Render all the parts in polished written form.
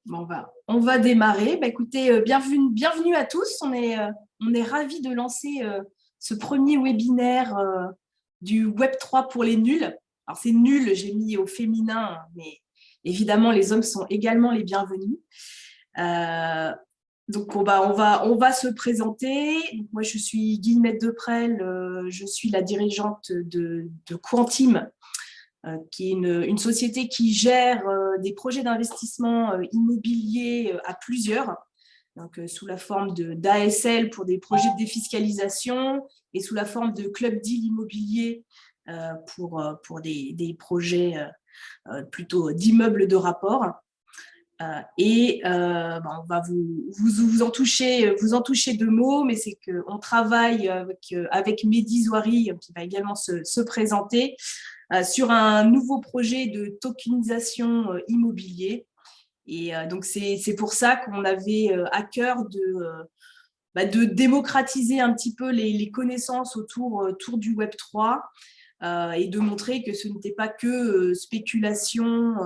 Bon, on va démarrer. Bah, écoutez, bienvenue à tous. On est ravis de lancer ce premier webinaire du Web3 pour les nuls. Alors, c'est nul, j'ai mis au féminin, mais évidemment, les hommes sont également les bienvenus. Donc, on va se présenter. Donc, moi, je suis Guillemette Deprel, je suis la dirigeante de Quantim, qui est une société qui gère des projets d'investissement immobilier à plusieurs, donc sous la forme d'ASL pour des projets de défiscalisation et sous la forme de club deal immobilier pour des projets plutôt d'immeubles de rapport. On va vous en toucher deux mots, mais c'est qu'on travaille avec Mehdi Zouari, qui va également se présenter, sur un nouveau projet de tokenisation immobilier. Et donc, c'est pour ça qu'on avait à cœur de démocratiser un petit peu les connaissances autour du Web3 et de montrer que ce n'était pas que spéculation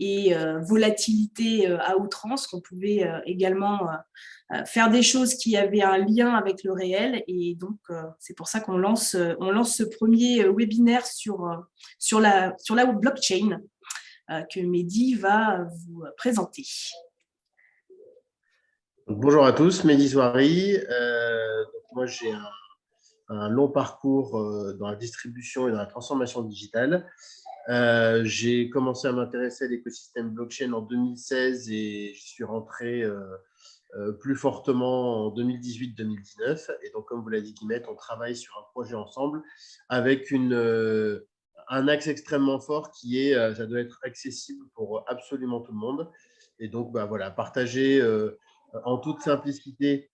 et volatilité à outrance, qu'on pouvait également faire des choses qui avaient un lien avec le réel. Et donc, c'est pour ça qu'on lance ce premier webinaire sur la blockchain que Mehdi va vous présenter. Bonjour à tous, Mehdi Zouari. Moi, j'ai un long parcours dans la distribution et dans la transformation digitale. J'ai commencé à m'intéresser à l'écosystème blockchain en 2016 et je suis rentré plus fortement en 2018-2019. Et donc, comme vous l'a dit Guillemette, on travaille sur un projet ensemble avec un axe extrêmement fort qui est, ça doit être accessible pour absolument tout le monde. Et donc, voilà, partager en toute simplicité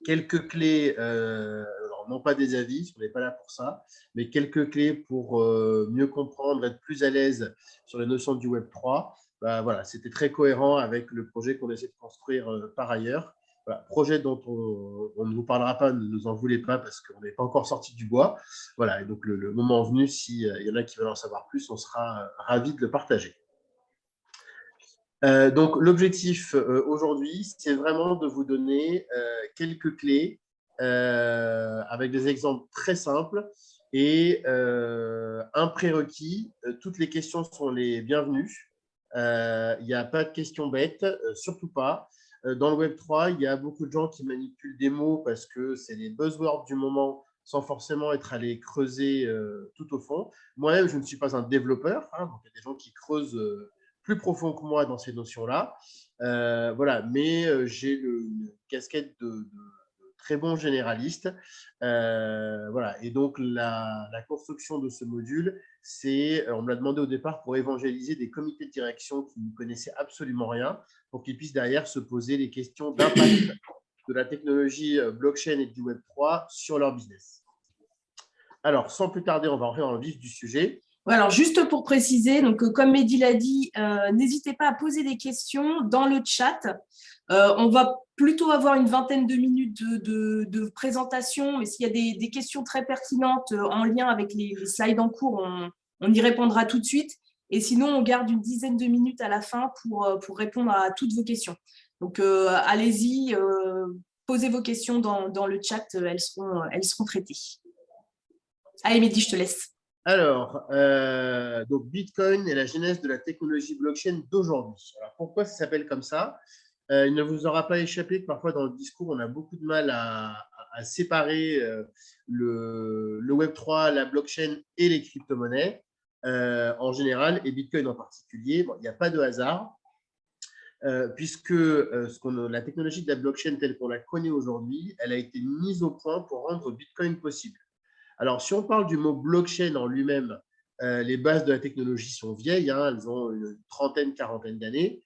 quelques clés, alors non pas des avis, on n'est pas là pour ça, mais quelques clés pour mieux comprendre, être plus à l'aise sur les notions du Web3. Voilà, c'était très cohérent avec le projet qu'on essaie de construire par ailleurs. Voilà, projet dont on ne vous parlera pas, ne nous en voulez pas parce qu'on n'est pas encore sorti du bois. Voilà, et donc le moment venu, s'il y en a qui veulent en savoir plus, on sera ravis de le partager. Donc, l'objectif aujourd'hui, c'est vraiment de vous donner quelques clés avec des exemples très simples et un prérequis. Toutes les questions sont les bienvenues. Il n'y a pas de questions bêtes, surtout pas. Dans le Web3, il y a beaucoup de gens qui manipulent des mots parce que c'est les buzzwords du moment sans forcément être allés creuser tout au fond. Moi-même, je ne suis pas un développeur, hein, donc il y a des gens qui creusent plus profond que moi dans ces notions-là. Voilà, mais j'ai une casquette de très bon généraliste. Voilà, et donc la construction de ce module, on me l'a demandé au départ pour évangéliser des comités de direction qui ne connaissaient absolument rien, pour qu'ils puissent derrière se poser les questions d'impact de la technologie blockchain et du Web3 sur leur business. Alors, sans plus tarder, on va rentrer dans le vif du sujet. Alors, juste pour préciser, donc, comme Mehdi l'a dit, n'hésitez pas à poser des questions dans le chat. On va plutôt avoir une vingtaine de minutes de présentation, mais s'il y a des questions très pertinentes en lien avec les slides en cours, on y répondra tout de suite. Et sinon, on garde une dizaine de minutes à la fin pour répondre à toutes vos questions. Donc, allez-y, posez vos questions dans le chat, elles seront traitées. Allez, Mehdi, je te laisse. Alors, donc Bitcoin est la genèse de la technologie blockchain d'aujourd'hui. Alors, pourquoi ça s'appelle comme ça? Il ne vous aura pas échappé que parfois dans le discours, on a beaucoup de mal à séparer le Web3, la blockchain et les crypto-monnaies en général, et Bitcoin en particulier. Bon, il n'y a pas de hasard, puisque la technologie de la blockchain telle qu'on la connaît aujourd'hui, elle a été mise au point pour rendre Bitcoin possible. Alors, si on parle du mot blockchain en lui-même, les bases de la technologie sont vieilles, hein, elles ont une trentaine, quarantaine d'années.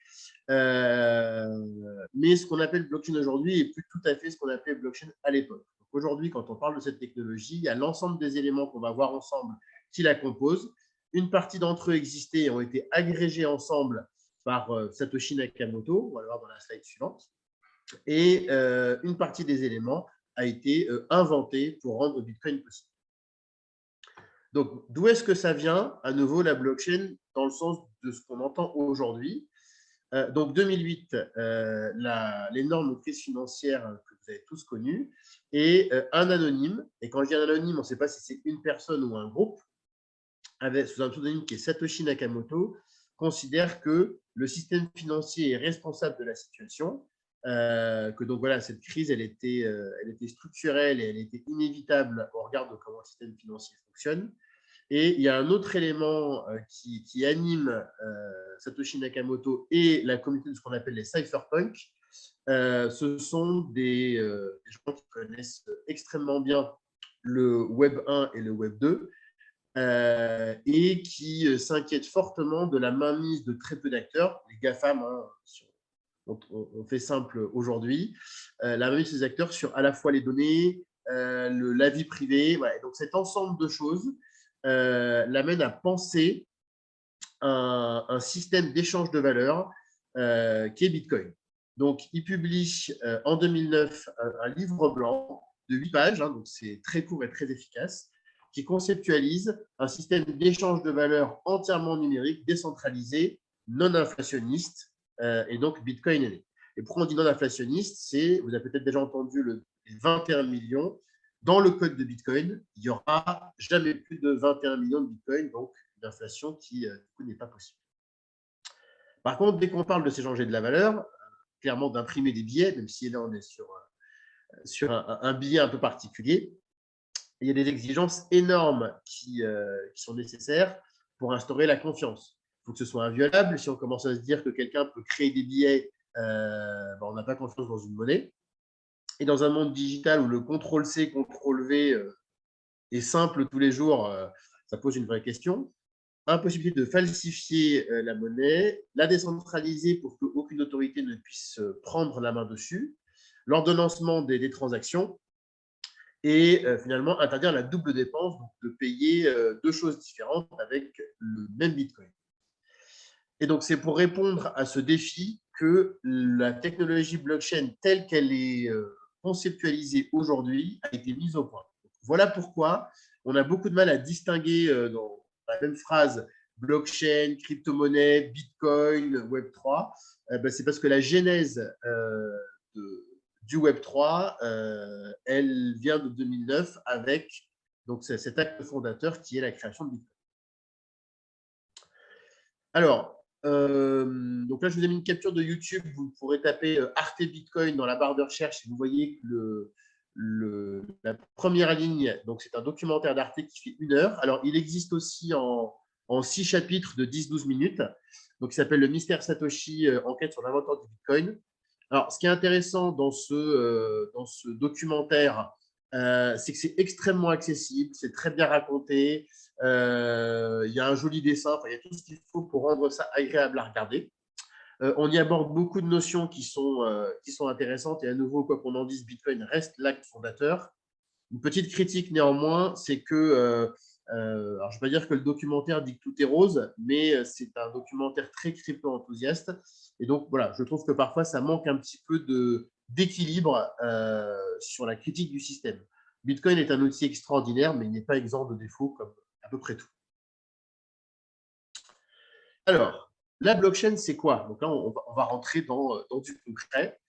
Mais ce qu'on appelle blockchain aujourd'hui est plus tout à fait ce qu'on appelait blockchain à l'époque. Aujourd'hui, quand on parle de cette technologie, il y a l'ensemble des éléments qu'on va voir ensemble qui la composent. Une partie d'entre eux existaient et ont été agrégés ensemble par Satoshi Nakamoto, on va le voir dans la slide suivante. Et une partie des éléments a été inventée pour rendre Bitcoin possible. Donc, d'où est-ce que ça vient? À nouveau, la blockchain, dans le sens de ce qu'on entend aujourd'hui. Donc 2008, l'énorme crise financière que vous avez tous connue, et un anonyme, et quand je dis un anonyme, on ne sait pas si c'est une personne ou un groupe, sous un pseudonyme qui est Satoshi Nakamoto, considère que le système financier est responsable de la situation, que donc voilà, cette crise, elle était structurelle et elle était inévitable au regard de comment le système financier fonctionne. Et il y a un autre élément qui anime Satoshi Nakamoto et la communauté de ce qu'on appelle les cypherpunks. Ce sont des gens qui connaissent extrêmement bien le Web 1 et le Web 2, et qui s'inquiètent fortement de la mainmise de très peu d'acteurs, les GAFAM, hein, on fait simple aujourd'hui, la mainmise de ces acteurs sur à la fois les données, la vie privée. Voilà. Donc cet ensemble de choses l'amène à penser un système d'échange de valeurs qui est Bitcoin. Donc, il publie en 2009 un livre blanc de 8 pages, hein, donc c'est très court et très efficace, qui conceptualise un système d'échange de valeurs entièrement numérique, décentralisé, non inflationniste, et donc Bitcoin est né. Et pourquoi on dit non inflationniste? Vous avez peut-être déjà entendu les 21 millions. Dans le code de Bitcoin, il n'y aura jamais plus de 21 millions de Bitcoin, donc une inflation qui n'est pas possible. Par contre, dès qu'on parle de s'échanger de la valeur, clairement d'imprimer des billets, même si là on est sur un billet un peu particulier, il y a des exigences énormes qui sont nécessaires pour instaurer la confiance. Il faut que ce soit inviolable. Si on commence à se dire que quelqu'un peut créer des billets, on n'a pas confiance dans une monnaie. Et dans un monde digital où le contrôle-C, contrôle-V est simple tous les jours, ça pose une vraie question. Impossibilité de falsifier la monnaie, la décentraliser pour qu'aucune autorité ne puisse prendre la main dessus, l'ordonnancement des transactions, et finalement interdire la double dépense, donc de payer deux choses différentes avec le même Bitcoin. Et donc, c'est pour répondre à ce défi que la technologie blockchain telle qu'elle est conceptualisée aujourd'hui a été mise au point. Voilà pourquoi on a beaucoup de mal à distinguer dans la même phrase blockchain, crypto-monnaie, Bitcoin, Web3. C'est parce que la genèse du Web3, elle vient de 2009 avec donc, cet acte fondateur qui est la création de Bitcoin. Alors, donc là, je vous ai mis une capture de YouTube. Vous pourrez taper Arte Bitcoin dans la barre de recherche et vous voyez que la première ligne, donc c'est un documentaire d'Arte qui fait 1 heure. Alors, il existe aussi en 6 chapitres de 10-12 minutes. Donc, il s'appelle Le Mystère Satoshi, enquête sur l'inventeur du Bitcoin. Alors, ce qui est intéressant dans ce documentaire, c'est que c'est extrêmement accessible, c'est très bien raconté. Il y a un joli dessin, il y a tout ce qu'il faut pour rendre ça agréable à regarder. On y aborde beaucoup de notions qui sont intéressantes. Et à nouveau, quoi qu'on en dise, Bitcoin reste l'acte fondateur. Une petite critique néanmoins, c'est que, alors je ne vais pas dire que le documentaire dit que tout est rose, mais c'est un documentaire très crypto-enthousiaste. Et donc, voilà, je trouve que parfois, ça manque un petit peu d'équilibre sur la critique du système. Bitcoin est un outil extraordinaire, mais il n'est pas exempt de défauts comme à peu près tout. Alors, la blockchain, c'est quoi? Donc là, on va rentrer dans du concret.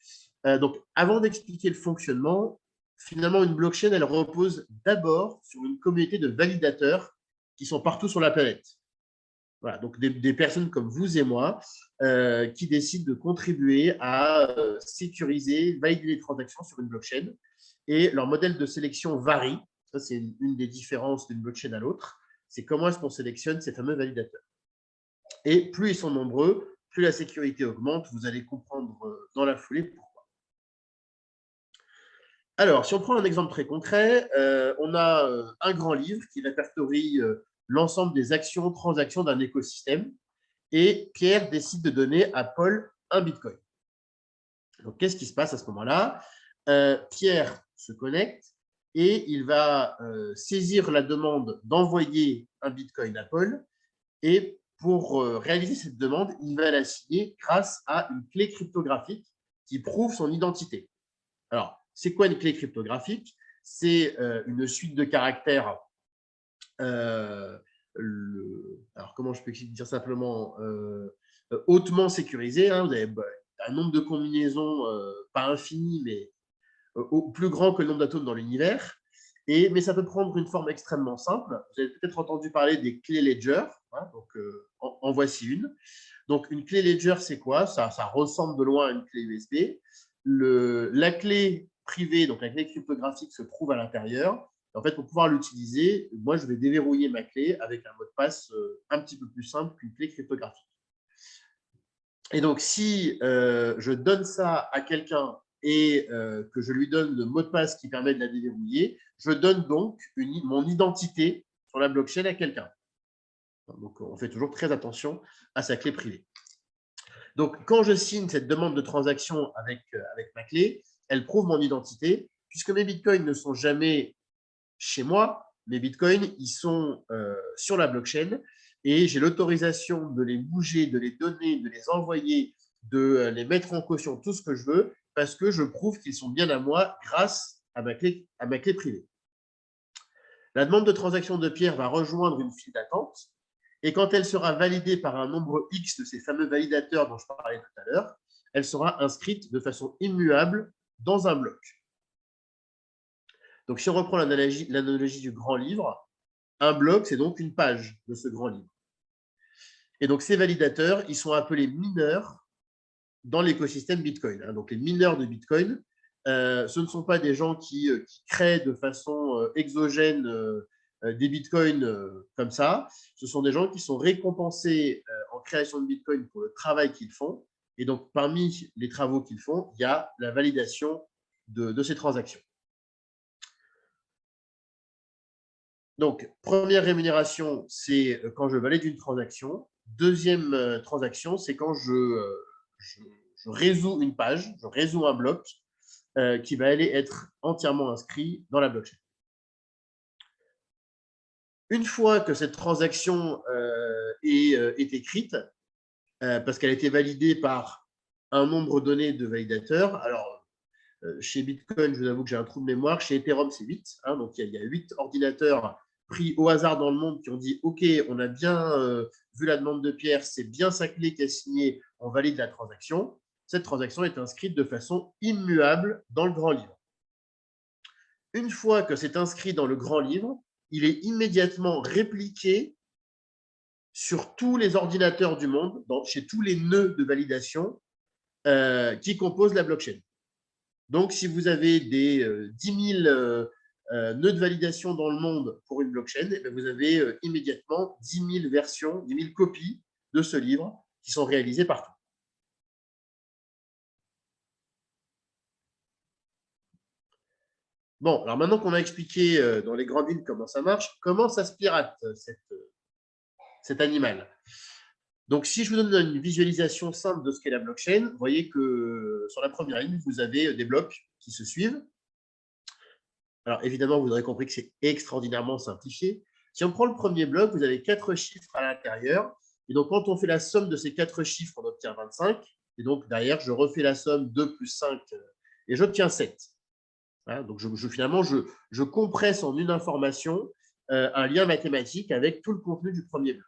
Donc, avant d'expliquer le fonctionnement, finalement, une blockchain, elle repose d'abord sur une communauté de validateurs qui sont partout sur la planète. Voilà, donc des personnes comme vous et moi qui décident de contribuer à sécuriser, valider les transactions sur une blockchain. Et leur modèle de sélection varie. Ça, c'est une des différences d'une blockchain à l'autre. C'est comment est-ce qu'on sélectionne ces fameux validateurs. Et plus ils sont nombreux, plus la sécurité augmente. Vous allez comprendre dans la foulée pourquoi. Alors, si on prend un exemple très concret, on a un grand livre qui répertorie l'ensemble des actions, transactions d'un écosystème. Et Pierre décide de donner à Paul un Bitcoin. Donc, qu'est-ce qui se passe à ce moment-là? Pierre se connecte et il va saisir la demande d'envoyer un Bitcoin à Paul. Et pour réaliser cette demande, il va la signer grâce à une clé cryptographique qui prouve son identité. Alors, c'est quoi une clé cryptographique? C'est une suite de caractères. Alors, comment je peux dire simplement? hautement sécurisé. Hein, vous avez un nombre de combinaisons pas infini, mais plus grand que le nombre d'atomes dans l'univers. Mais ça peut prendre une forme extrêmement simple. Vous avez peut-être entendu parler des clés Ledger. Hein, donc, en voici une. Donc, une clé Ledger, c'est quoi? Ça ressemble de loin à une clé USB. La clé privée, donc la clé cryptographique, se trouve à l'intérieur. En fait, pour pouvoir l'utiliser, moi, je vais déverrouiller ma clé avec un mot de passe un petit peu plus simple qu'une clé cryptographique. Et donc, si je donne ça à quelqu'un et que je lui donne le mot de passe qui permet de la déverrouiller, je donne donc mon identité sur la blockchain à quelqu'un. Donc, on fait toujours très attention à sa clé privée. Donc, quand je signe cette demande de transaction avec ma clé, elle prouve mon identité, puisque mes bitcoins ne sont jamais chez moi. Mes bitcoins, ils sont sur la blockchain et j'ai l'autorisation de les bouger, de les donner, de les envoyer, de les mettre en caution, tout ce que je veux, parce que je prouve qu'ils sont bien à moi grâce à ma clé privée. La demande de transaction de Pierre va rejoindre une file d'attente et quand elle sera validée par un nombre X de ces fameux validateurs dont je parlais tout à l'heure, elle sera inscrite de façon immuable dans un bloc. Donc, si on reprend l'analogie du grand livre, un bloc, c'est donc une page de ce grand livre. Et donc, ces validateurs, ils sont appelés mineurs dans l'écosystème Bitcoin. Donc, les mineurs de Bitcoin, ce ne sont pas des gens qui créent de façon exogène des Bitcoins comme ça. Ce sont des gens qui sont récompensés en création de Bitcoin pour le travail qu'ils font. Et donc, parmi les travaux qu'ils font, il y a la validation de ces transactions. Donc, première rémunération, c'est quand je valide une transaction. Deuxième transaction, c'est quand je résous une page, je résous un bloc qui va aller être entièrement inscrit dans la blockchain. Une fois que cette transaction est écrite, parce qu'elle a été validée par un nombre donné de validateurs, alors chez Bitcoin, je vous avoue que j'ai un trou de mémoire, chez Ethereum, c'est 8, hein, donc il y a 8 ordinateurs pris au hasard dans le monde qui ont dit « Ok, on a bien vu la demande de Pierre, c'est bien sa clé qui a signé, on valide la transaction ». Cette transaction est inscrite de façon immuable dans le grand livre. Une fois que c'est inscrit dans le grand livre, il est immédiatement répliqué sur tous les ordinateurs du monde, chez tous les nœuds de validation qui composent la blockchain. Donc, si vous avez des 10 000 nœuds de validation dans le monde pour une blockchain, eh bien, vous avez immédiatement 10 000 versions, 10 000 copies de ce livre qui sont réalisées partout. Bon, alors maintenant qu'on a expliqué dans les grandes lignes comment ça marche, comment ça se pirate, cet animal? Donc, si je vous donne une visualisation simple de ce qu'est la blockchain, vous voyez que sur la première ligne, vous avez des blocs qui se suivent. Alors, évidemment, vous aurez compris que c'est extraordinairement simplifié. Si on prend le premier bloc, vous avez 4 chiffres à l'intérieur. Et donc, quand on fait la somme de ces 4 chiffres, on obtient 25. Et donc, derrière, je refais la somme 2 plus 5 et j'obtiens 7. Hein, donc, finalement, je compresse en une information un lien mathématique avec tout le contenu du premier bloc.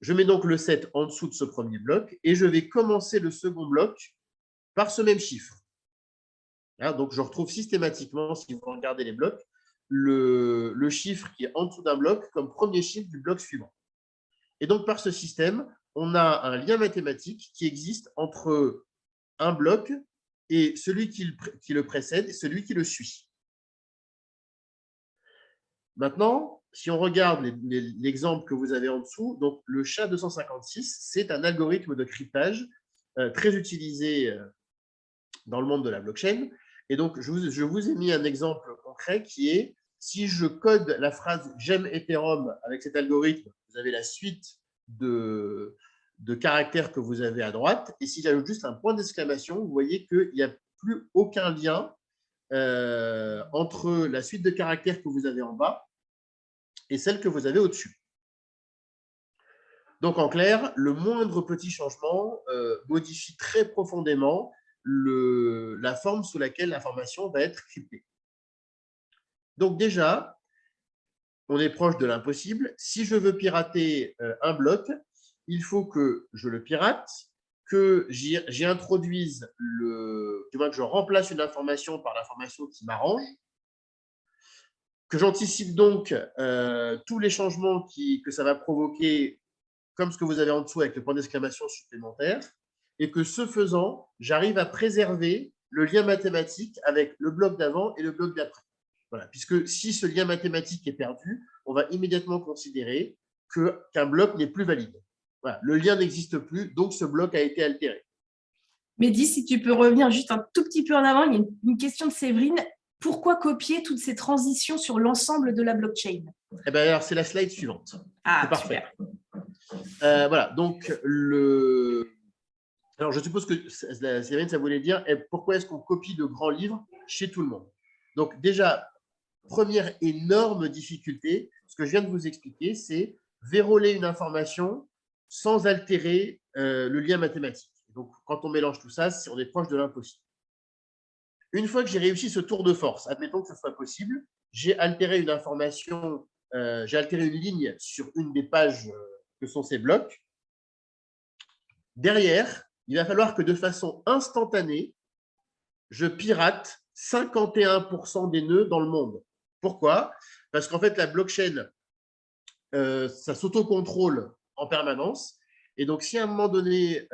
Je mets donc le 7 en dessous de ce premier bloc et je vais commencer le second bloc par ce même chiffre. Hein, donc, je retrouve systématiquement, si vous regardez les blocs, le chiffre qui est en dessous d'un bloc comme premier chiffre du bloc suivant. Et donc, par ce système, on a un lien mathématique qui existe entre un bloc et celui qui le précède et celui qui le suit. Maintenant, si on regarde l'exemple que vous avez en dessous, donc le SHA-256, c'est un algorithme de cryptage très utilisé dans le monde de la blockchain. Et donc, je vous ai mis un exemple concret qui est, si je code la phrase « j'aime Ethereum » avec cet algorithme, vous avez la suite de caractères que vous avez à droite. Et si j'ajoute juste un point d'exclamation, vous voyez qu'il n'y a plus aucun lien entre la suite de caractères que vous avez en bas et celle que vous avez au-dessus. Donc, en clair, le moindre petit changement modifie très profondément la forme sous laquelle l'information va être cryptée. Donc déjà, on est proche de l'impossible. Si je veux pirater un bloc, il faut que je le pirate, que j'y introduise, du moins que je remplace une information par l'information qui m'arrange, que j'anticipe donc tous les changements que ça va provoquer, comme ce que vous avez en dessous avec le point d'exclamation supplémentaire, et que ce faisant, j'arrive à préserver le lien mathématique avec le bloc d'avant et le bloc d'après. Voilà, puisque si ce lien mathématique est perdu, on va immédiatement considérer qu'un bloc n'est plus valide. Voilà, le lien n'existe plus, donc ce bloc a été altéré. Mehdi, si tu peux revenir juste un tout petit peu en avant, il y a une question de Séverine. Pourquoi copier toutes ces transitions sur l'ensemble de la blockchain? Eh bien, alors, c'est la slide suivante. Ah, c'est parfait. Super. Voilà, donc alors, je suppose que Séverine, ça voulait dire pourquoi est-ce qu'on copie de grands livres chez tout le monde. Donc, déjà, première énorme difficulté, ce que je viens de vous expliquer, c'est verrouiller une information sans altérer le lien mathématique. Donc, quand on mélange tout ça, on est proche de l'impossible. Une fois que j'ai réussi ce tour de force, admettons que ce soit possible, j'ai altéré une information, j'ai altéré une ligne sur une des pages que sont ces blocs. Derrière, il va falloir que de façon instantanée, je pirate 51% des nœuds dans le monde. Pourquoi? Parce qu'en fait, la blockchain, ça s'autocontrôle en permanence. Et donc, si à un moment donné,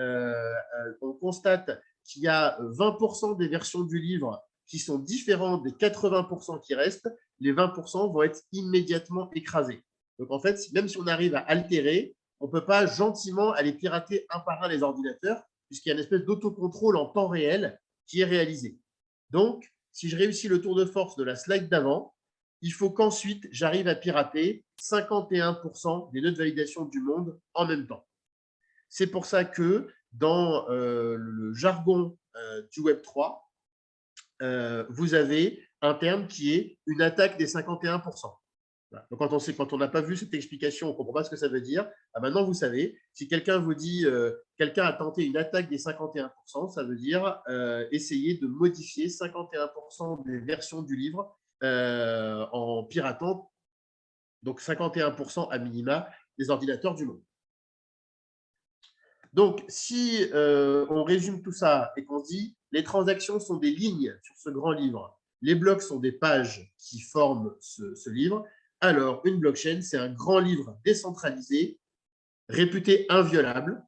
on constate qu'il y a 20% des versions du livre qui sont différentes des 80% qui restent, les 20% vont être immédiatement écrasés. Donc, en fait, même si on arrive à altérer, on ne peut pas gentiment aller pirater un par un les ordinateurs, puisqu'il y a une espèce d'autocontrôle en temps réel qui est réalisé. Donc, si je réussis le tour de force de la slide d'avant, il faut qu'ensuite, j'arrive à pirater 51% des nœuds de validation du monde en même temps. C'est pour ça que dans le jargon du Web3, vous avez un terme qui est une attaque des 51%. Voilà. Donc, quand on n'a pas vu cette explication, on ne comprend pas ce que ça veut dire. Ah, maintenant, vous savez, si quelqu'un vous dit quelqu'un a tenté une attaque des 51%, ça veut dire essayer de modifier 51% des versions du livre en piratant, donc 51% à minima des ordinateurs du monde. Donc, si on résume tout ça et qu'on dit les transactions sont des lignes sur ce grand livre, les blocs sont des pages qui forment ce livre, alors une blockchain, c'est un grand livre décentralisé, réputé inviolable,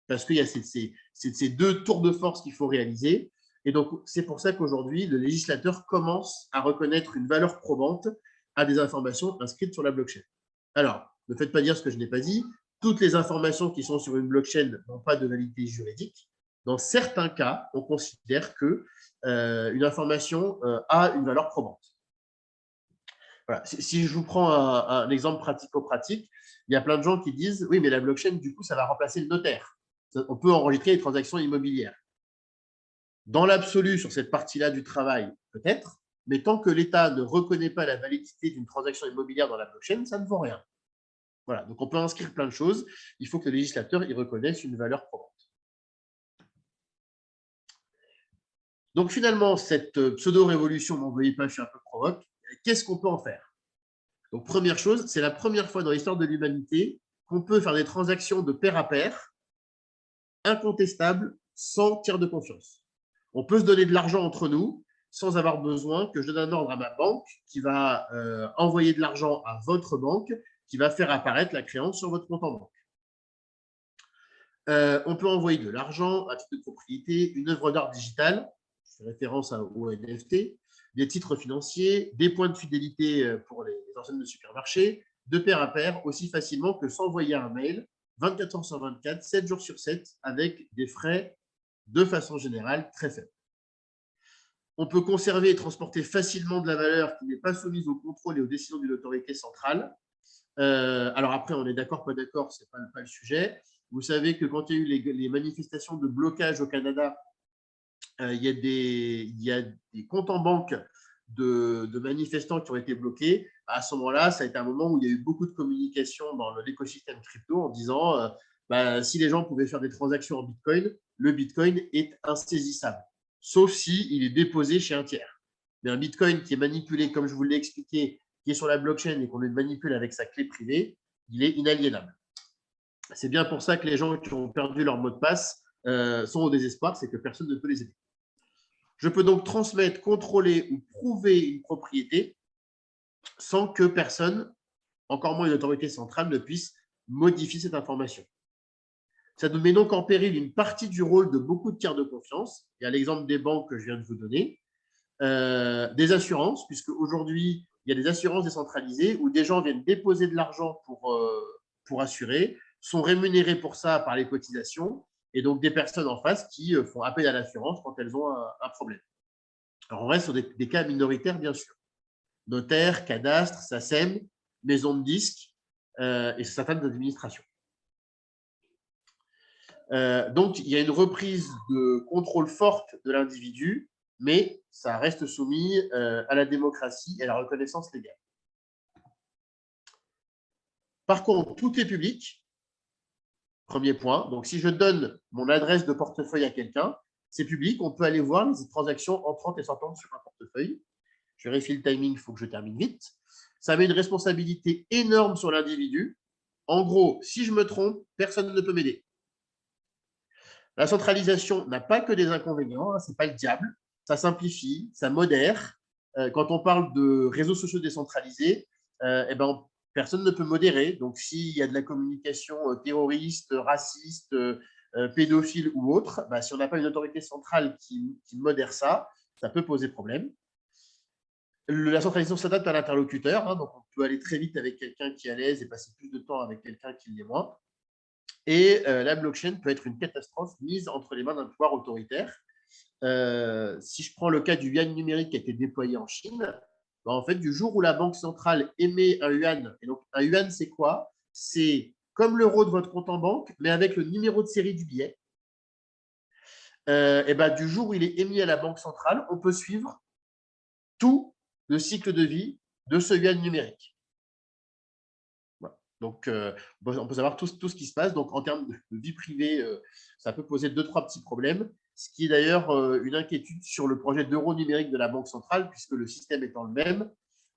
parce qu'il y a ces deux tours de force qu'il faut réaliser. Et donc, c'est pour ça qu'aujourd'hui, le législateur commence à reconnaître une valeur probante à des informations inscrites sur la blockchain. Alors, ne faites pas dire ce que je n'ai pas dit. Toutes les informations qui sont sur une blockchain n'ont pas de validité juridique. Dans certains cas, on considère qu'une information a une valeur probante. Voilà. Si je vous prends un exemple pratico-pratique, il y a plein de gens qui disent « Oui, mais la blockchain, du coup, ça va remplacer le notaire. On peut enregistrer les transactions immobilières. » Dans l'absolu, sur cette partie-là du travail, peut-être, mais tant que l'État ne reconnaît pas la validité d'une transaction immobilière dans la blockchain, ça ne vaut rien. Voilà, donc on peut inscrire plein de choses. Il faut que le législateur y reconnaisse une valeur probante. Donc finalement, cette pseudo-révolution, n'en voyez pas, je suis un peu provoque, qu'est-ce qu'on peut en faire? Donc première chose, c'est la première fois dans l'histoire de l'humanité qu'on peut faire des transactions de pair à pair, incontestables, sans tiers de confiance. On peut se donner de l'argent entre nous sans avoir besoin que je donne un ordre à ma banque qui va envoyer de l'argent à votre banque qui va faire apparaître la créance sur votre compte en banque. On peut envoyer de l'argent, un titre de propriété, une œuvre d'art digitale, je fais référence au NFT, des titres financiers, des points de fidélité pour les enseignes de supermarché, de pair à pair, aussi facilement que s'envoyer un mail 24 heures sur 24, 7 jours sur 7, avec des frais de façon générale très faibles. On peut conserver et transporter facilement de la valeur qui n'est pas soumise au contrôle et aux décisions d'une autorité centrale. Alors après, on est d'accord, pas d'accord, ce n'est pas le sujet. Vous savez que quand il y a eu les manifestations de blocage au Canada, il y a des comptes en banque de manifestants qui ont été bloqués. À ce moment-là, ça a été un moment où il y a eu beaucoup de communication dans l'écosystème crypto en disant si les gens pouvaient faire des transactions en Bitcoin, le Bitcoin est insaisissable, sauf s'il est déposé chez un tiers. Mais un Bitcoin qui est manipulé, comme je vous l'ai expliqué, qui est sur la blockchain et qu'on le manipule avec sa clé privée, il est inaliénable. C'est bien pour ça que les gens qui ont perdu leur mot de passe sont au désespoir, c'est que personne ne peut les aider. Je peux donc transmettre, contrôler ou prouver une propriété sans que personne, encore moins une autorité centrale, ne puisse modifier cette information. Ça nous met donc en péril une partie du rôle de beaucoup de tiers de confiance. Il y a l'exemple des banques que je viens de vous donner, des assurances, puisque aujourd'hui, il y a des assurances décentralisées où des gens viennent déposer de l'argent pour assurer, sont rémunérés pour ça par les cotisations, et donc des personnes en face qui font appel à l'assurance quand elles ont un problème. Alors, on reste sur des cas minoritaires, bien sûr. Notaire, cadastre, SACEM, maison de disques et certaines administrations. Donc, il y a une reprise de contrôle forte de l'individu, mais ça reste soumis à la démocratie et à la reconnaissance légale. Par contre, tout est public. Premier point. Donc, si je donne mon adresse de portefeuille à quelqu'un, c'est public. On peut aller voir les transactions entrantes et sortantes sur un portefeuille. Je vérifie le timing, il faut que je termine vite. Ça met une responsabilité énorme sur l'individu. En gros, si je me trompe, personne ne peut m'aider. La centralisation n'a pas que des inconvénients, hein, ce n'est pas le diable. Ça simplifie, ça modère. Quand on parle de réseaux sociaux décentralisés, personne ne peut modérer. Donc, s'il y a de la communication terroriste, raciste, pédophile ou autre, si on n'a pas une autorité centrale qui modère ça, ça peut poser problème. La centralisation s'adapte à l'interlocuteur, hein, donc on peut aller très vite avec quelqu'un qui est à l'aise et passer plus de temps avec quelqu'un qui l'est moins. Et la blockchain peut être une catastrophe mise entre les mains d'un pouvoir autoritaire. Si je prends le cas du yuan numérique qui a été déployé en Chine, en fait, du jour où la banque centrale émet un yuan, et donc un yuan, c'est quoi? C'est comme l'euro de votre compte en banque, mais avec le numéro de série du billet. Du jour où il est émis à la banque centrale, on peut suivre tout le cycle de vie de ce yuan numérique. Voilà. Donc, on peut savoir tout ce qui se passe. Donc, en termes de vie privée, ça peut poser 2-3 petits problèmes, ce qui est d'ailleurs une inquiétude sur le projet d'euro numérique de la Banque centrale, puisque le système étant le même,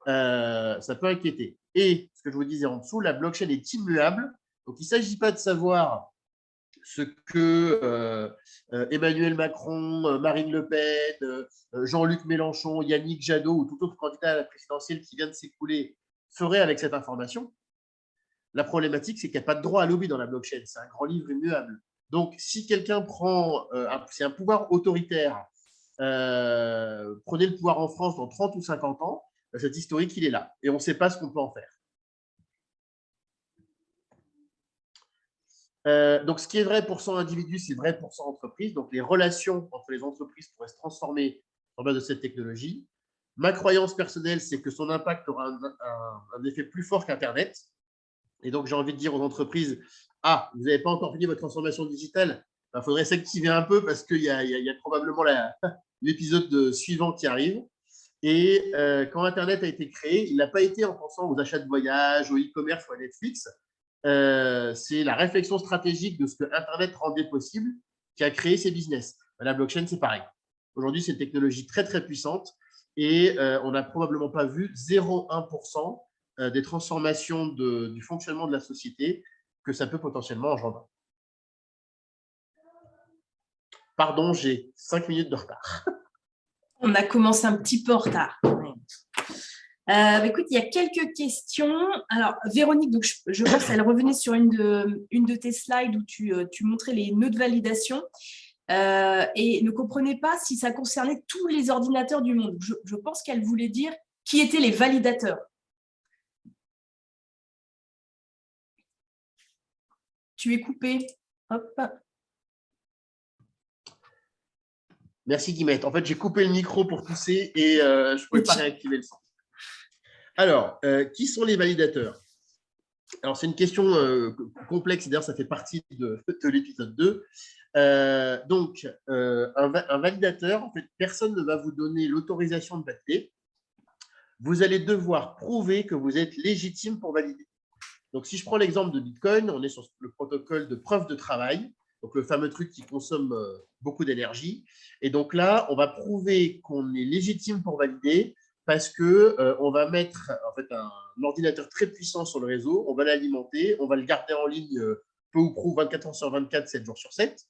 ça peut inquiéter. Et ce que je vous disais en dessous, la blockchain est immuable. Donc, il ne s'agit pas de savoir ce que Emmanuel Macron, Marine Le Pen, Jean-Luc Mélenchon, Yannick Jadot ou tout autre candidat à la présidentielle qui vient de s'écouler ferait avec cette information. La problématique, c'est qu'il n'y a pas de droit à lobby dans la blockchain. C'est un grand livre immuable. Donc, si quelqu'un prend, c'est un pouvoir autoritaire, prenez le pouvoir en France dans 30 ou 50 ans, cet historique, il est là. Et on ne sait pas ce qu'on peut en faire. Donc, ce qui est vrai pour 100 individus, c'est vrai pour 100 entreprises. Donc, les relations entre les entreprises pourraient se transformer en base de cette technologie. Ma croyance personnelle, c'est que son impact aura un effet plus fort qu'Internet. Et donc, j'ai envie de dire aux entreprises, vous n'avez pas encore fini votre transformation digitale, il faudrait s'activer un peu parce qu'il y a probablement l'épisode suivant qui arrive. Et quand Internet a été créé, il n'a pas été en pensant aux achats de voyage, au e-commerce ou à Netflix. C'est la réflexion stratégique de ce que Internet rendait possible qui a créé ces business. La blockchain, c'est pareil. Aujourd'hui, c'est une technologie très, très puissante et on n'a probablement pas vu 0,1% des transformations du fonctionnement de la société que ça peut potentiellement engendrer. Pardon, j'ai 5 minutes de retard. On a commencé un petit peu en retard. Écoute, il y a quelques questions. Alors, Véronique, donc je pense qu'elle revenait sur une de tes slides où tu montrais les nœuds de validation et ne comprenait pas si ça concernait tous les ordinateurs du monde. Je pense qu'elle voulait dire qui étaient les validateurs. Tu es coupé. Hop. Merci Guillemette. En fait, j'ai coupé le micro pour tousser et je ne pouvais pas réactiver le son. Alors, qui sont les validateurs? Alors, c'est une question complexe, d'ailleurs, ça fait partie de l'épisode 2. Donc, un validateur, en fait, personne ne va vous donner l'autorisation de valider. Vous allez devoir prouver que vous êtes légitime pour valider. Donc, si je prends l'exemple de Bitcoin, on est sur le protocole de preuve de travail, donc le fameux truc qui consomme beaucoup d'énergie. Et donc là, on va prouver qu'on est légitime pour valider parce qu'on va mettre en fait, un ordinateur très puissant sur le réseau, on va l'alimenter, on va le garder en ligne peu ou prou 24 heures sur 24, 7 jours sur 7.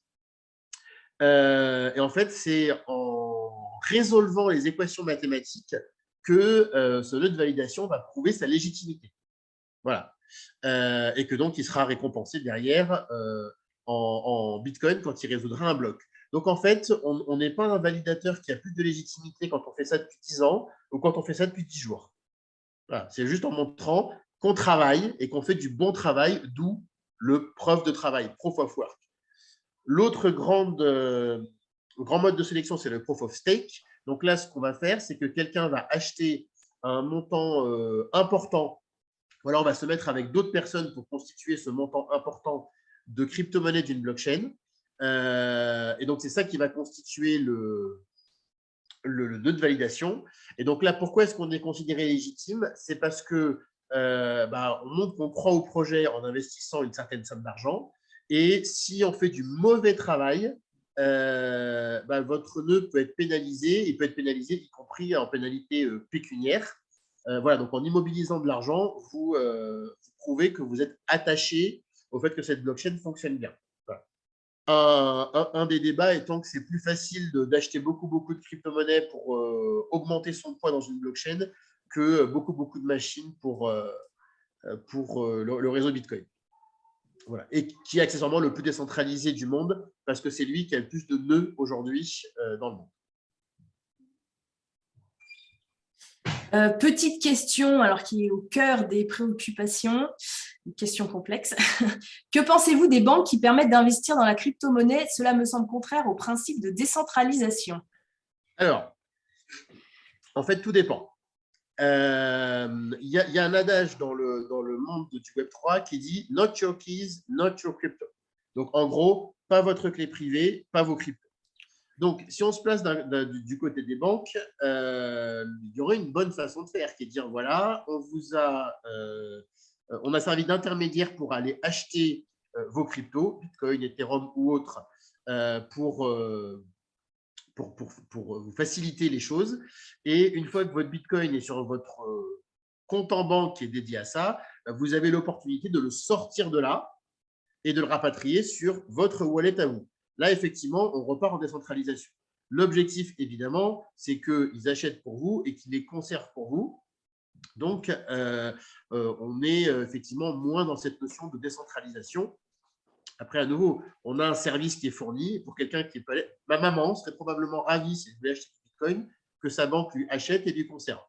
Et en fait, c'est en résolvant les équations mathématiques que ce nœud de validation va prouver sa légitimité. Voilà. Et que donc, il sera récompensé derrière en Bitcoin quand il résoudra un bloc. Donc, en fait, on n'est pas un validateur qui a plus de légitimité quand on fait ça depuis 10 ans ou quand on fait ça depuis 10 jours. Voilà. C'est juste en montrant qu'on travaille et qu'on fait du bon travail, d'où le preuve de travail, proof of work. L'autre grand mode de sélection, c'est le proof of stake. Donc là, ce qu'on va faire, c'est que quelqu'un va acheter un montant important, ou alors on va se mettre avec d'autres personnes pour constituer ce montant important de crypto-monnaie d'une blockchain. Et donc, c'est ça qui va constituer le nœud de validation. Et donc là, pourquoi est-ce qu'on est considéré légitime? C'est parce que on montre qu'on croit au projet en investissant une certaine somme d'argent. Et si on fait du mauvais travail, votre nœud peut être pénalisé. Il peut être pénalisé, y compris en pénalité pécuniaire. Voilà, donc en immobilisant de l'argent, vous prouvez que vous êtes attaché au fait que cette blockchain fonctionne bien. Voilà. Un des débats étant que c'est plus facile d'acheter beaucoup de crypto-monnaies pour augmenter son poids dans une blockchain que beaucoup de machines pour le réseau Bitcoin. Voilà. Et qui est accessoirement le plus décentralisé du monde parce que c'est lui qui a le plus de nœuds aujourd'hui dans le monde. Petite question, alors qui est au cœur des préoccupations, une question complexe. Que pensez-vous des banques qui permettent d'investir dans la crypto-monnaie? Cela me semble contraire au principe de décentralisation. Alors, en fait, tout dépend. Il y a un adage dans le monde du Web3 qui dit « Not your keys, not your crypto ». Donc, en gros, pas votre clé privée, pas vos cryptos. Donc, si on se place du côté des banques, il y aurait une bonne façon de faire, qui est de dire, voilà, on a servi d'intermédiaire pour aller acheter vos cryptos, Bitcoin, Ethereum ou autres, pour vous faciliter les choses. Et une fois que votre Bitcoin est sur votre compte en banque qui est dédié à ça, vous avez l'opportunité de le sortir de là et de le rapatrier sur votre wallet à vous. Là, effectivement, on repart en décentralisation. L'objectif, évidemment, c'est qu'ils achètent pour vous et qu'ils les conservent pour vous. Donc, on est effectivement moins dans cette notion de décentralisation. Après, à nouveau, on a un service qui est fourni pour quelqu'un qui est pas… Ma maman serait probablement ravie, si elle voulait acheter du Bitcoin, que sa banque lui achète et lui conserve.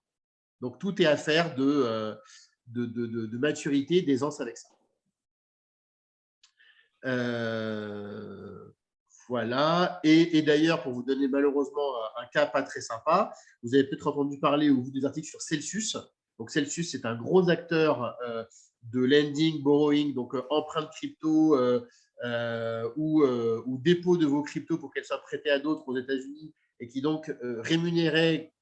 Donc, tout est affaire de maturité, d'aisance avec ça. Voilà. Et d'ailleurs, pour vous donner malheureusement un cas pas très sympa, vous avez peut-être entendu parler ou vu des articles sur Celsius. Donc, Celsius, c'est un gros acteur de lending, borrowing, donc emprunt de crypto ou dépôt de vos cryptos pour qu'elles soient prêtées à d'autres aux États-Unis et qui donc rémunérait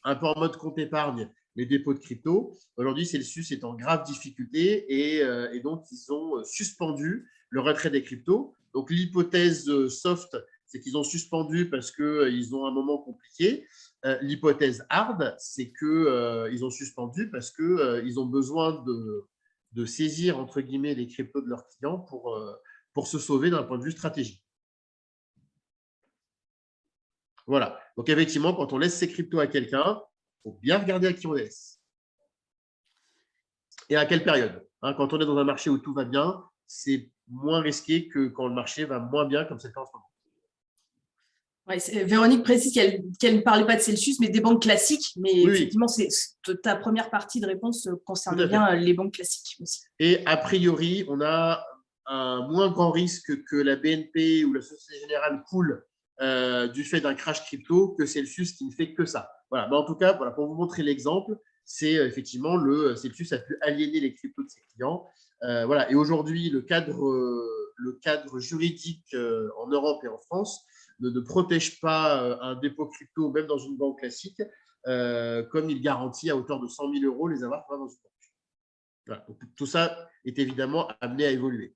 un peu en mode compte épargne les dépôts de crypto. Aujourd'hui, Celsius est en grave difficulté et donc ils ont suspendu le retrait des cryptos. Donc l'hypothèse soft, c'est qu'ils ont suspendu parce qu'ils ont un moment compliqué. L'hypothèse hard, c'est qu'ils ont suspendu parce qu'ils ont besoin de saisir, entre guillemets, les cryptos de leurs clients pour se sauver d'un point de vue stratégique. Voilà. Donc, effectivement, quand on laisse ses cryptos à quelqu'un, il faut bien regarder à qui on laisse. Et à quelle période. Quand on est dans un marché où tout va bien, c'est moins risqué que quand le marché va moins bien, comme c'est le cas en ce moment. Ouais, Véronique précise qu'elle ne parlait pas de Celsius, mais des banques classiques. Mais oui, effectivement, ta première partie de réponse concerne bien les banques classiques aussi. Et a priori, on a un moins grand risque que la BNP ou la Société Générale coule du fait d'un crash crypto que Celsius qui ne fait que ça. Voilà. Mais en tout cas, voilà, pour vous montrer l'exemple, c'est effectivement Celsius a pu aliéner les cryptos de ses clients. Voilà. Et aujourd'hui, le cadre juridique en Europe et en France ne protège pas un dépôt crypto, même dans une banque classique, comme il garantit à hauteur de 100 000 € les avoirs dans une banque. Voilà. Donc, tout ça est évidemment amené à évoluer.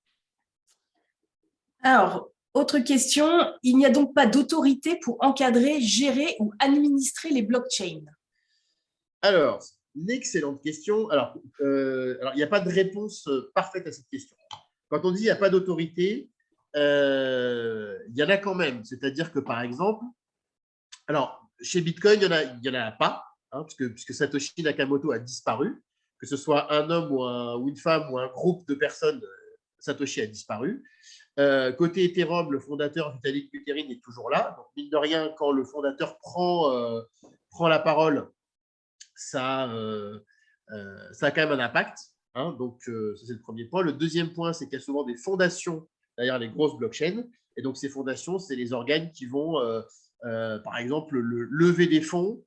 Alors, autre question, il n'y a donc pas d'autorité pour encadrer, gérer ou administrer les blockchains? Alors, une excellente question. Alors, il n'y a pas de réponse parfaite à cette question. quand on dit qu'il n'y a pas d'autorité, il y en a quand même. C'est-à-dire que, par exemple, alors, chez Bitcoin, il y en a pas, hein, puisque Satoshi Nakamoto a disparu, que ce soit un homme ou une femme ou un groupe de personnes, Satoshi a disparu. Côté Ethereum, le fondateur Vitalik Buterin est toujours là. Donc, mine de rien, quand le fondateur prend la parole, ça a quand même un impact. Hein, donc, ça, c'est le premier point. Le deuxième point, c'est qu'il y a souvent des fondations derrière les grosses blockchains. Et donc, ces fondations, c'est les organes qui vont, par exemple, lever des fonds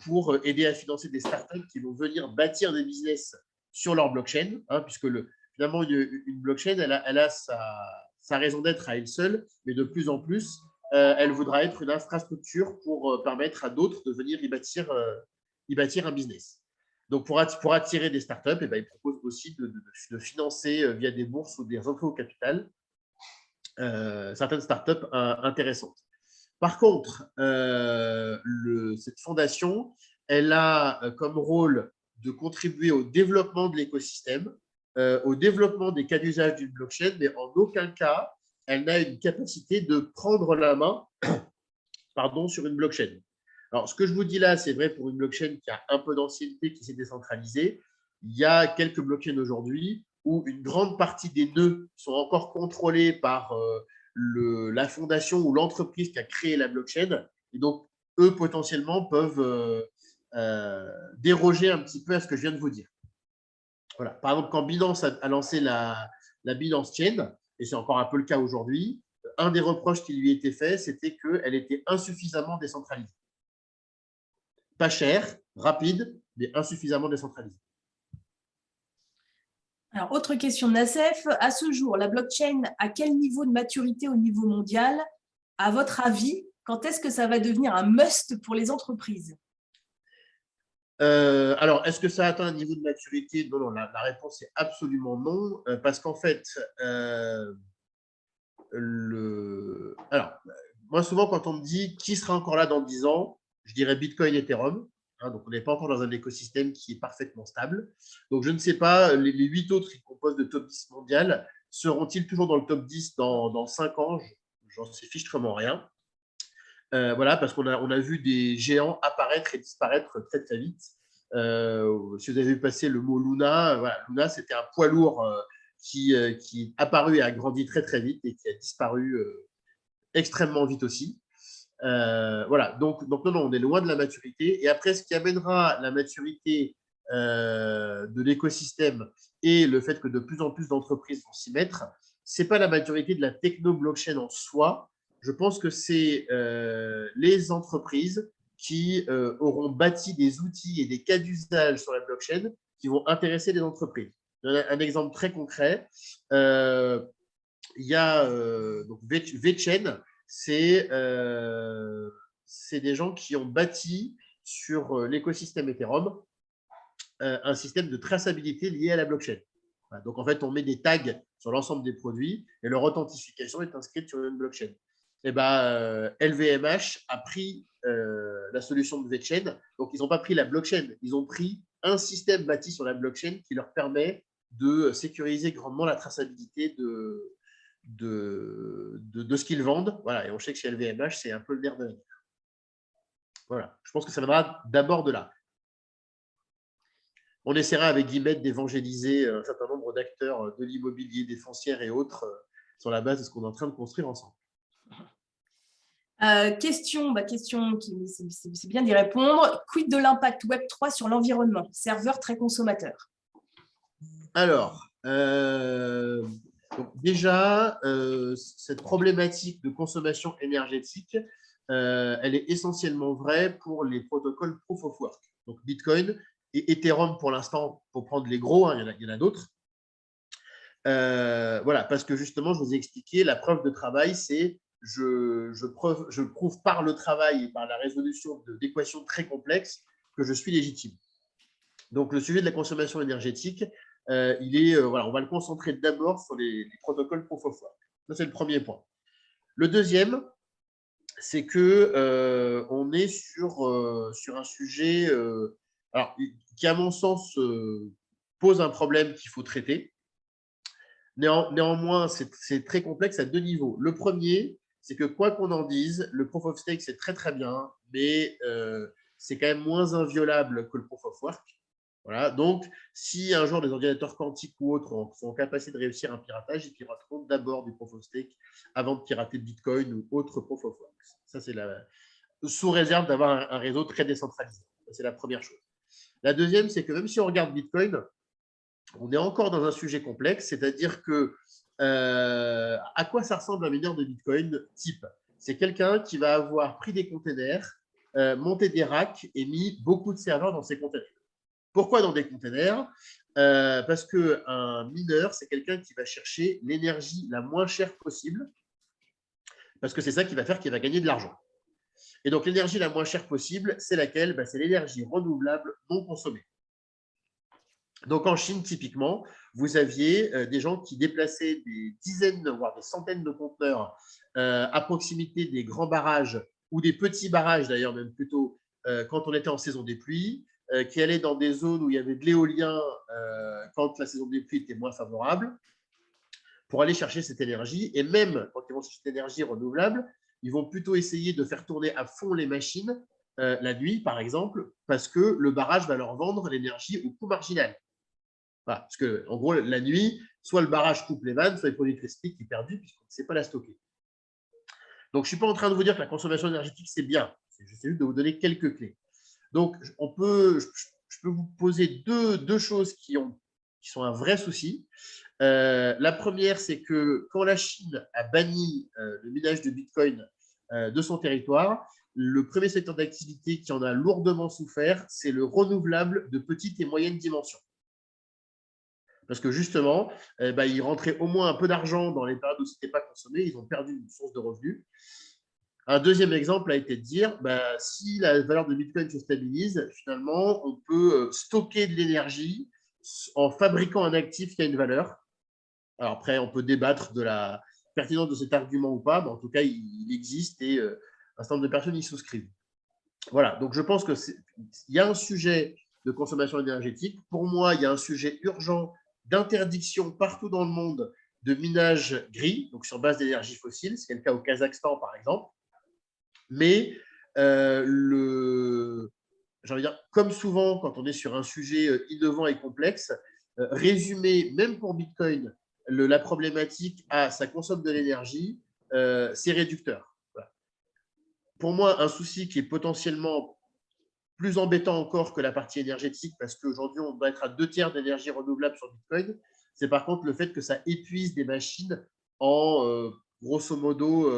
pour aider à financer des startups qui vont venir bâtir des business sur leur blockchain, hein, puisque finalement, une blockchain, elle a sa raison d'être à elle seule, mais de plus en plus, elle voudra être une infrastructure pour permettre à d'autres de venir y bâtir un business. Donc, pour attirer des startups, eh ben, ils proposent aussi de financer via des bourses ou des entrées au capital certaines startups intéressantes. Par contre, cette fondation, elle a comme rôle de contribuer au développement de l'écosystème, au développement des cas d'usage d'une blockchain, mais en aucun cas, elle n'a une capacité de prendre la main sur une blockchain. Alors, ce que je vous dis là, c'est vrai pour une blockchain qui a un peu d'ancienneté, qui s'est décentralisée. Il y a quelques blockchains aujourd'hui où une grande partie des nœuds sont encore contrôlés par la fondation ou l'entreprise qui a créé la blockchain. Et donc, eux, potentiellement, peuvent déroger un petit peu à ce que je viens de vous dire. Voilà. Par exemple, quand Binance a lancé la Binance Chain, et c'est encore un peu le cas aujourd'hui, un des reproches qui lui était fait, c'était qu'elle était insuffisamment décentralisée. Pas cher, rapide, mais insuffisamment décentralisée. Alors, autre question de Nassef. À ce jour, la blockchain a quel niveau de maturité au niveau mondial? À votre avis, quand est-ce que ça va devenir un must pour les entreprises? Alors, est-ce que ça atteint un niveau de maturité? Non, la réponse est absolument non, parce qu'en fait, alors, moi, souvent, quand on me dit qui sera encore là dans 10 ans, je dirais Bitcoin et Ethereum. Hein, donc, on n'est pas encore dans un écosystème qui est parfaitement stable. Donc, je ne sais pas, les 8 autres qui composent le top 10 mondial, seront-ils toujours dans le top 10 dans 5 ans? J'en sais fichtrement rien. Voilà, parce qu'on a vu des géants apparaître et disparaître très, très vite. Si vous avez vu passer le mot Luna, voilà, Luna, c'était un poids lourd qui est apparu et a grandi très, très vite et qui a disparu extrêmement vite aussi. Voilà, donc non, on est loin de la maturité. Et après, ce qui amènera la maturité de l'écosystème et le fait que de plus en plus d'entreprises vont s'y mettre, ce n'est pas la maturité de la techno-blockchain en soi. Je pense que c'est les entreprises qui auront bâti des outils et des cas d'usage sur la blockchain qui vont intéresser les entreprises. Un exemple très concret, il y a donc VeChain, c'est des gens qui ont bâti sur l'écosystème Ethereum un système de traçabilité lié à la blockchain. Voilà, donc, en fait, on met des tags sur l'ensemble des produits et leur authentification est inscrite sur une blockchain. Et LVMH a pris la solution de VeChain. Donc, ils n'ont pas pris la blockchain, ils ont pris un système bâti sur la blockchain qui leur permet de sécuriser grandement la traçabilité de ce qu'ils vendent. Voilà, et on sait que chez LVMH, c'est un peu le nerf de la guerre. Voilà, je pense que ça viendra d'abord de là. On essaiera avec Guillemette d'évangéliser un certain nombre d'acteurs de l'immobilier, des foncières et autres sur la base de ce qu'on est en train de construire ensemble. Question c'est bien d'y répondre. Quid de l'impact Web3 sur l'environnement? Serveur très consommateur. Alors, donc déjà, cette problématique de consommation énergétique, elle est essentiellement vraie pour les protocoles Proof of Work. Donc, Bitcoin et Ethereum, pour l'instant, pour prendre les gros, hein, il y en a d'autres. Voilà, parce que justement, je vous ai expliqué, la preuve de travail, c'est je prouve par le travail et par la résolution d'équations très complexes que je suis légitime. Donc, le sujet de la consommation énergétique, voilà, on va le concentrer d'abord sur les protocoles Proof of Work. Ça, c'est le premier point. Le deuxième, c'est que on est sur un sujet qui, à mon sens, pose un problème qu'il faut traiter. Néanmoins, c'est très complexe à deux niveaux. Le premier, c'est que quoi qu'on en dise, le proof of stake, c'est très très bien, mais c'est quand même moins inviolable que le proof of work. Voilà. Donc, si un jour les ordinateurs quantiques ou autres sont en capacité de réussir un piratage, ils pirateront d'abord du proof of stake avant de pirater Bitcoin ou autre proof of work. Ça, c'est sous réserve d'avoir un réseau très décentralisé. C'est la première chose. La deuxième, c'est que même si on regarde Bitcoin, on est encore dans un sujet complexe, c'est-à-dire que à quoi ça ressemble un mineur de Bitcoin type? C'est quelqu'un qui va avoir pris des containers, monté des racks et mis beaucoup de serveurs dans ces containers. Pourquoi dans des containers? Parce qu'un mineur, c'est quelqu'un qui va chercher l'énergie la moins chère possible, parce que c'est ça qui va faire qu'il va gagner de l'argent. Et donc, l'énergie la moins chère possible, c'est laquelle? C'est l'énergie renouvelable non consommée. Donc, en Chine, typiquement, vous aviez des gens qui déplaçaient des dizaines, voire des centaines de conteneurs à proximité des grands barrages ou des petits barrages, d'ailleurs, même plutôt, quand on était en saison des pluies, qui allaient dans des zones où il y avait de l'éolien quand la saison des pluies était moins favorable, pour aller chercher cette énergie. Et même quand ils vont chercher cette énergie renouvelable, ils vont plutôt essayer de faire tourner à fond les machines la nuit, par exemple, parce que le barrage va leur vendre l'énergie au coût marginal. Voilà, parce que, en gros, la nuit, soit le barrage coupe les vannes, soit il produit de l'électricité qui est perdue, puisqu'on ne sait pas la stocker. Donc, je ne suis pas en train de vous dire que la consommation énergétique, c'est bien. J'essaie juste de vous donner quelques clés. Donc, je peux vous poser deux choses qui sont un vrai souci. La première, c'est que quand la Chine a banni le minage de Bitcoin de son territoire, le premier secteur d'activité qui en a lourdement souffert, c'est le renouvelable de petite et moyenne dimension. Parce que justement, ils rentraient au moins un peu d'argent dans les périodes où ce n'était pas consommé, ils ont perdu une source de revenus. Un deuxième exemple a été de dire, si la valeur de Bitcoin se stabilise, finalement, on peut stocker de l'énergie en fabriquant un actif qui a une valeur. Alors après, on peut débattre de la pertinence de cet argument ou pas, mais en tout cas, il existe et un certain nombre de personnes y souscrivent. Voilà, donc je pense qu'il y a un sujet de consommation énergétique. Pour moi, il y a un sujet urgent d'interdiction partout dans le monde de minage gris, donc sur base d'énergie fossile. C'est le cas au Kazakhstan, par exemple. Mais j'ai envie de dire, comme souvent, quand on est sur un sujet innovant et complexe, résumer, même pour Bitcoin, la problématique à ça consomme de l'énergie, c'est réducteur. Voilà. Pour moi, un souci qui est potentiellement plus embêtant encore que la partie énergétique, parce qu'aujourd'hui, on doit être à 2/3 d'énergie renouvelable sur Bitcoin, c'est par contre le fait que ça épuise des machines en grosso modo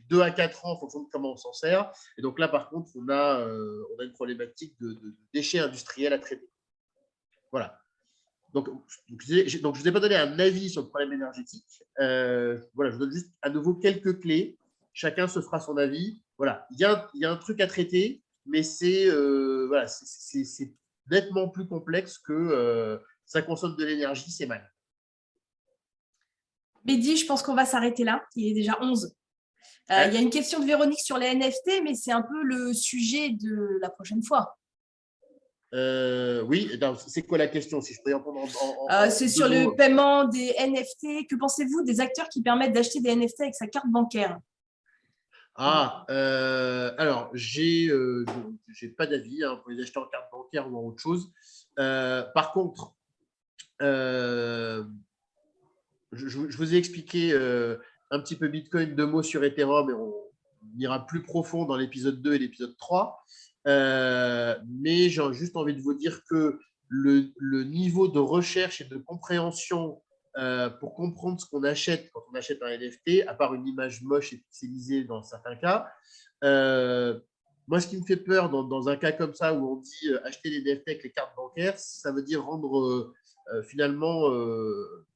2 à 4 ans en fonction de comment on s'en sert. Et donc là, par contre, on a une problématique de déchets industriels à traiter. Voilà. Donc je ne vous ai pas donné un avis sur le problème énergétique. Voilà, je vous donne juste à nouveau quelques clés. Chacun se fera son avis. Voilà, il y a un truc à traiter, mais c'est nettement plus complexe que ça consomme de l'énergie, c'est mal. Mehdi, je pense qu'on va s'arrêter là. Il est déjà 11. Il y a une question de Véronique sur les NFT, mais c'est un peu le sujet de la prochaine fois. Oui, c'est quoi la question? Si je peux y répondre c'est sur le paiement des NFT. Que pensez-vous des acteurs qui permettent d'acheter des NFT avec sa carte bancaire? Alors, j'ai pas d'avis pour les acheter en carte bancaire ou en autre chose. Par contre, je vous ai expliqué un petit peu Bitcoin, 2 mots sur Ethereum, et on ira plus profond dans l'épisode 2 et l'épisode 3. Mais j'ai juste envie de vous dire que le niveau de recherche et de compréhension pour comprendre ce qu'on achète quand on achète un NFT, à part une image moche et pixelisée dans certains cas, moi, ce qui me fait peur dans un cas comme ça où on dit acheter des NFT avec les cartes bancaires, ça veut dire rendre finalement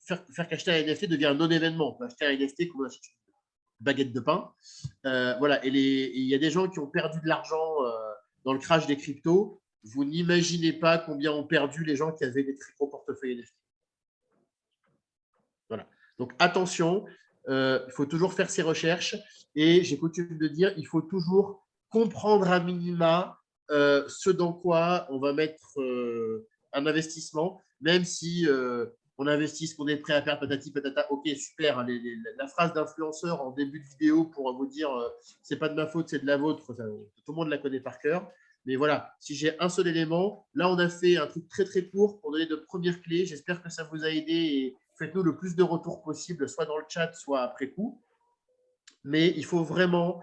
faire qu'acheter un NFT devient un non-événement. On peut acheter un NFT comme on achète une baguette de pain. Voilà. Et il y a des gens qui ont perdu de l'argent dans le crash des cryptos. Vous n'imaginez pas combien ont perdu les gens qui avaient des très gros portefeuilles NFT. Voilà. Donc attention, il faut toujours faire ses recherches et j'ai coutume de dire, il faut toujours comprendre à minima ce dans quoi on va mettre un investissement, même si on investit ce qu'on est prêt à faire, patati patata. Ok, super. Hein, la phrase d'influenceur en début de vidéo pour vous dire c'est pas de ma faute, c'est de la vôtre. Ça, tout le monde la connaît par cœur. Mais voilà, si j'ai un seul élément, là, on a fait un truc très, très court pour donner de premières clés. J'espère que ça vous a aidé et faites-nous le plus de retours possible, soit dans le chat, soit après coup. Mais il faut vraiment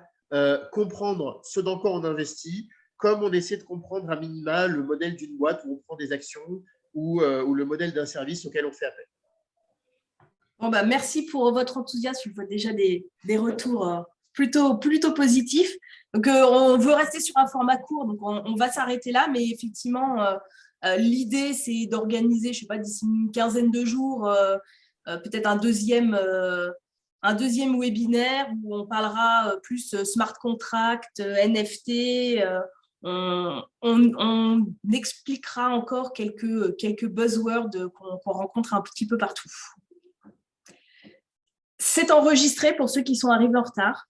comprendre ce dans quoi on investit, comme on essaie de comprendre à minima le modèle d'une boîte où on prend des actions ou le modèle d'un service auquel on fait appel. Bon, bah, merci pour votre enthousiasme. Je vois déjà des retours plutôt positifs. Donc, on veut rester sur un format court, donc on va s'arrêter là. Mais effectivement, l'idée, c'est d'organiser, je ne sais pas, d'ici une quinzaine de jours, peut-être un deuxième webinaire où on parlera plus smart contract, NFT. On expliquera encore quelques buzzwords qu'on rencontre un petit peu partout. C'est enregistré pour ceux qui sont arrivés en retard.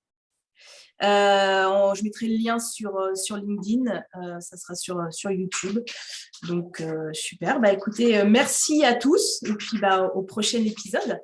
Je mettrai le lien sur LinkedIn, ça sera sur YouTube. Donc, super. Bah, écoutez, merci à tous et puis au prochain épisode.